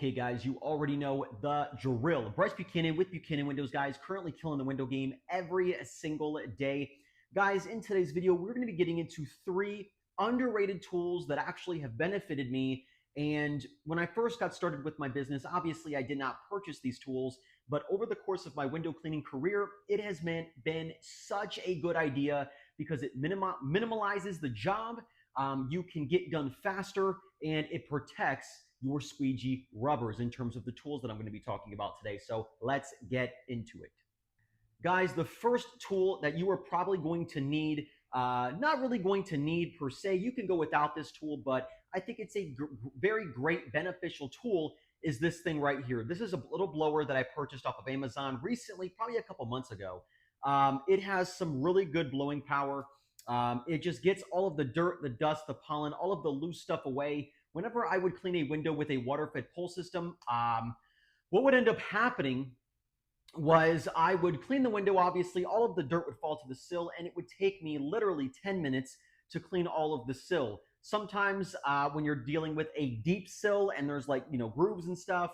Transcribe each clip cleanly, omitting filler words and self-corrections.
Okay, guys, you already know the drill. Bryce Buchanan with Buchanan Windows, guys, currently killing the window game every single day. Guys, in today's video, we're going to be getting into 3 underrated tools that actually have benefited me. And when I first got started with my business, obviously I did not purchase these tools, but over the course of my window cleaning career, it has been such a good idea because it minimalizes the job. You can get done faster, and it protects your squeegee rubbers in terms of the tools that I'm going to be talking about today. So let's get into it. Guys, the first tool that you are probably going to need, not really going to need per se, you can go without this tool, but I think it's a very great beneficial tool, is this thing right here. This is a little blower that I purchased off of Amazon recently, probably a couple months ago. It has some really good blowing power. It just gets all of the dirt, the dust, the pollen, all of the loose stuff away. Whenever I would clean a window with a water-fed pull system, what would end up happening was I would clean the window. Obviously, all of the dirt would fall to the sill, and it would take me literally 10 minutes to clean all of the sill. Sometimes when you're dealing with a deep sill and there's grooves and stuff,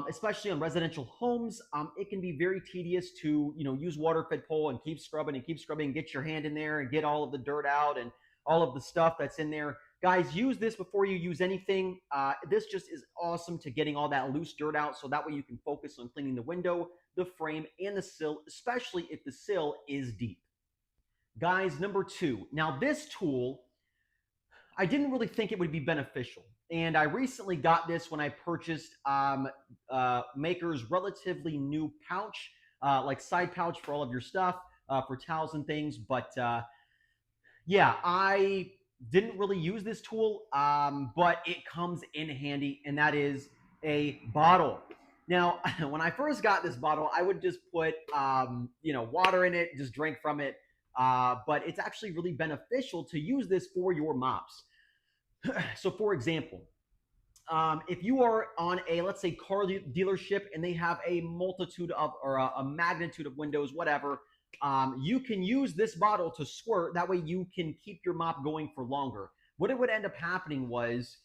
especially on residential homes, it can be very tedious to use water-fed pull and keep scrubbing, get your hand in there and get all of the dirt out and all of the stuff that's in there. Guys, use this before you use anything. This just is awesome to getting all that loose dirt out, so that way you can focus on cleaning the window, the frame, and the sill, especially if the sill is deep. Guys, number 2. Now, this tool, I didn't really think it would be beneficial, and I recently got this when I purchased Maker's relatively new pouch, like side pouch for all of your stuff, for towels and things. But yeah, I didn't really use this tool, but it comes in handy, and that is a bottle. Now, when I first got this bottle, I would just put water in it, just drink from it. But it's actually really beneficial to use this for your mops. So, for example, if you are on a, let's say, car dealership and they have a multitude of, or a magnitude of windows, whatever, you can use this bottle to squirt. That way you can keep your mop going for longer. What it would end up happening was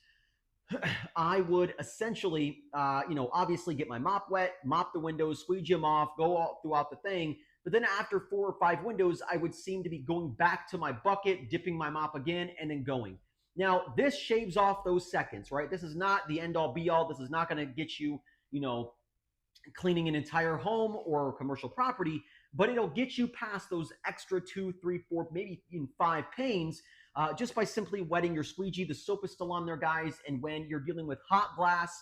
I would essentially, obviously get my mop wet, mop the windows, squeegee them off, go all throughout the thing. But then after 4 or 5 windows, I would seem to be going back to my bucket, dipping my mop again, and then going. Now, this shaves off those seconds, right? This is not the end all be all. This is not going to get you, cleaning an entire home or commercial property, but it'll get you past those extra 2, 3, 4, maybe even 5 panes just by simply wetting your squeegee. The soap is still on there, guys. And when you're dealing with hot glass,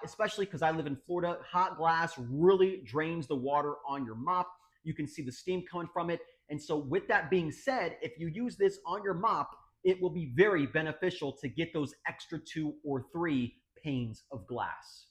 especially because I live in Florida, hot glass really drains the water on your mop. You can see the steam coming from it. And so with that being said, if you use this on your mop, it will be very beneficial to get those extra 2 or 3 panes of glass.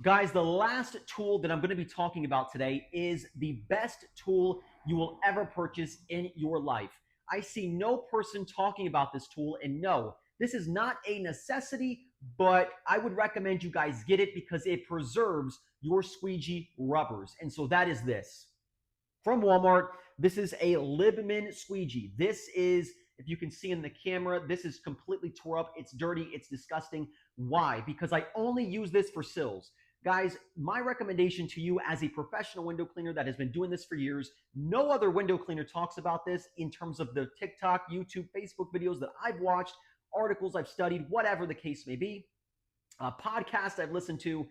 Guys, the last tool that I'm going to be talking about today is the best tool you will ever purchase in your life. I see no person talking about this tool, and no, this is not a necessity, but I would recommend you guys get it because it preserves your squeegee rubbers. And so that is this. From Walmart, this is a Libman squeegee. This is, if you can see in the camera, this is completely tore up. It's dirty. It's disgusting. Why? Because I only use this for sills. Guys, my recommendation to you as a professional window cleaner that has been doing this for years, no other window cleaner talks about this in terms of the TikTok, YouTube, Facebook videos that I've watched, articles I've studied, whatever the case may be, podcasts I've listened to.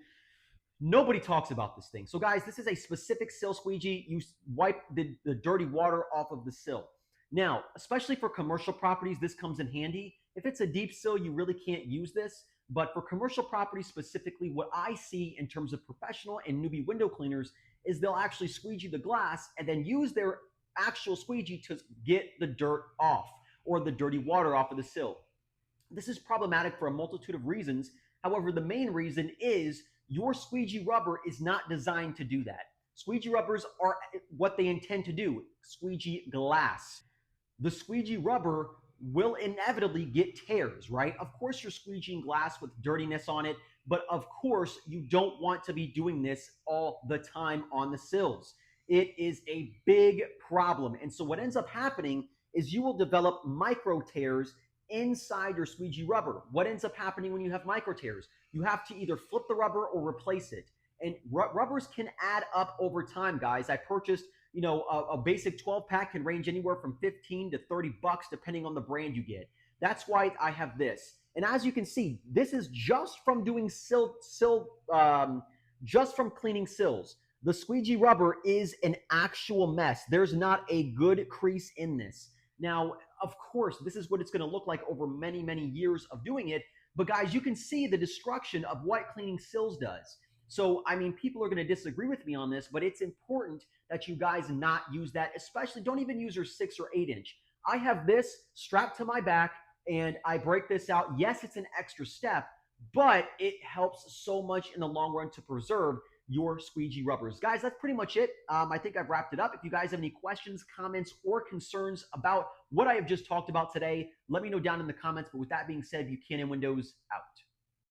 Nobody talks about this thing. So guys, this is a specific sill squeegee. You wipe the dirty water off of the sill. Now, especially for commercial properties, this comes in handy. If it's a deep sill, you really can't use this. But for commercial properties specifically, what I see in terms of professional and newbie window cleaners is they'll actually squeegee the glass and then use their actual squeegee to get the dirt off or the dirty water off of the sill. This is problematic for a multitude of reasons. However, the main reason is your squeegee rubber is not designed to do that. Squeegee rubbers are what they intend to do, squeegee glass. The squeegee rubber will inevitably get tears, right? Of course, you're squeegeeing glass with dirtiness on it, but of course, you don't want to be doing this all the time on the sills. It is a big problem. And so what ends up happening is you will develop micro tears inside your squeegee rubber. What ends up happening when you have micro tears? you have to either flip the rubber or replace it. And rubbers can add up over time, guys. I purchased, a basic 12 pack can range anywhere from 15 to 30 bucks depending on the brand you get. That's why I have this. And as you can see, this is just from doing just from cleaning sills. The squeegee rubber is an actual mess. There's not a good crease in this. Now, of course, this is what it's going to look like over many, many years of doing it. But guys, you can see the destruction of what cleaning sills does. So, I mean, people are going to disagree with me on this, but it's important that you guys not use that. Especially, don't even use your 6 or 8 inch. I have this strapped to my back and I break this out. Yes, it's an extra step, but it helps so much in the long run to preserve your squeegee rubbers. Guys, that's pretty much it. I think I've wrapped it up. If you guys have any questions, comments, or concerns about what I have just talked about today, let me know down in the comments. But with that being said, Buchanan Windows out.